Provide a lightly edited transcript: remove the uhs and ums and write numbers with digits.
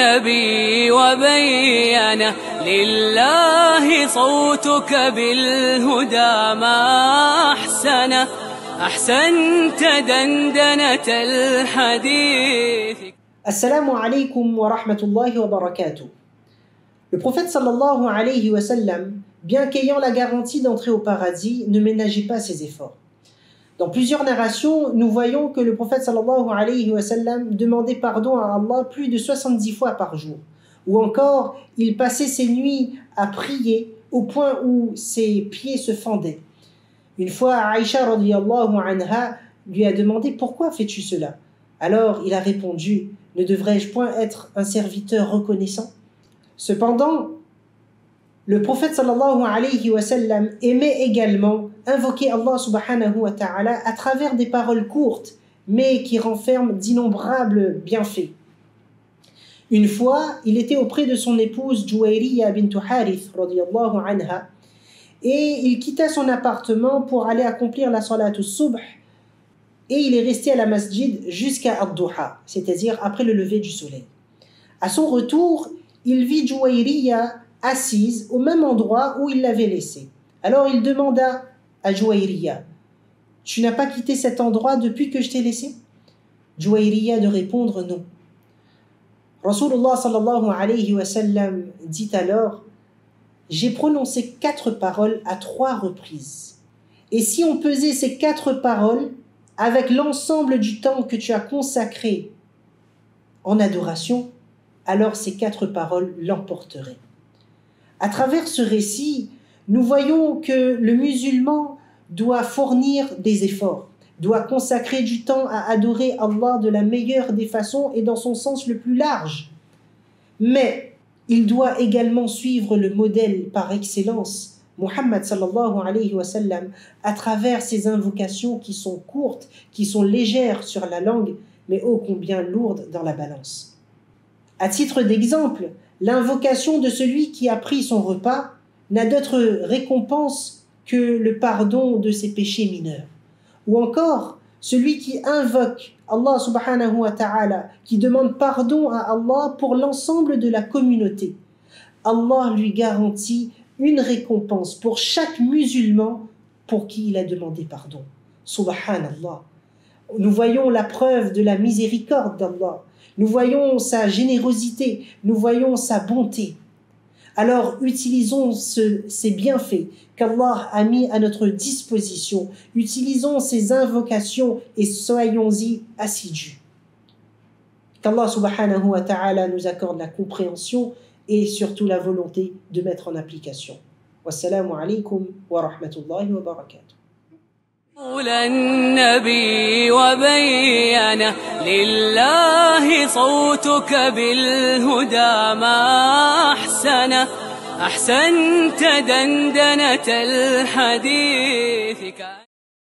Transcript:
النبي وبينه لله صوتك بالهدى ما أحسنه أحسنت دندنة الحديث. Assalamu alaikum wa rahmatullahi wa barakatuh. Le prophète sallallahu alayhi wa sallam, bien qu'ayant la garantie d'entrer au paradis, ne ménageait pas ses efforts. Dans plusieurs narrations, nous voyons que le prophète sallallahu alayhi wa sallam demandait pardon à Allah plus de 70 fois par jour. Ou encore, il passait ses nuits à prier au point où ses pieds se fendaient. Une fois, Aïcha radiyallahu anha lui a demandé « Pourquoi fais-tu cela ?» Alors il a répondu « Ne devrais-je point être un serviteur reconnaissant ?» Cependant, le prophète sallallahu alayhi wa sallam aimait également invoquer Allah subhanahu wa ta'ala à travers des paroles courtes, mais qui renferment d'innombrables bienfaits. Une fois, il était auprès de son épouse Juwayriya bint Harith radiyallahu anha, et il quitta son appartement pour aller accomplir la salatul subh, et il est resté à la masjid jusqu'à ad-duha, c'est-à-dire après le lever du soleil. À son retour, il vit Juwayriya assise au même endroit où il l'avait laissée. Alors il demanda à Juwayriya « Tu n'as pas quitté cet endroit depuis que je t'ai laissé ?» Juwayriya de répondre « Non ». Rasulullah sallallahu alayhi wa sallam dit alors « J'ai prononcé 4 paroles à 3 reprises. Et si on pesait ces 4 paroles avec l'ensemble du temps que tu as consacré en adoration, alors ces 4 paroles l'emporteraient. » À travers ce récit, nous voyons que le musulman doit fournir des efforts, doit consacrer du temps à adorer Allah de la meilleure des façons et dans son sens le plus large. Mais il doit également suivre le modèle par excellence, Muhammad sallallahu alayhi wa sallam, à travers ses invocations qui sont courtes, qui sont légères sur la langue, mais ô combien lourdes dans la balance. À titre d'exemple, l'invocation de celui qui a pris son repas n'a d'autre récompense que le pardon de ses péchés mineurs. Ou encore, celui qui invoque Allah subhanahu wa ta'ala, qui demande pardon à Allah pour l'ensemble de la communauté. Allah lui garantit une récompense pour chaque musulman pour qui il a demandé pardon. Subhanallah. Nous voyons la preuve de la miséricorde d'Allah. Nous voyons sa générosité, nous voyons sa bonté. Alors utilisons ces bienfaits qu'Allah a mis à notre disposition. Utilisons ces invocations et soyons-y assidus. Qu'Allah subhanahu wa ta'ala nous accorde la compréhension et surtout la volonté de mettre en application. Wassalamu alaikum wa rahmatullahi wa barakatuh. النبي وبينه لله صوتك بالهدى ما أحسنه أحسنت دندنة الحديث.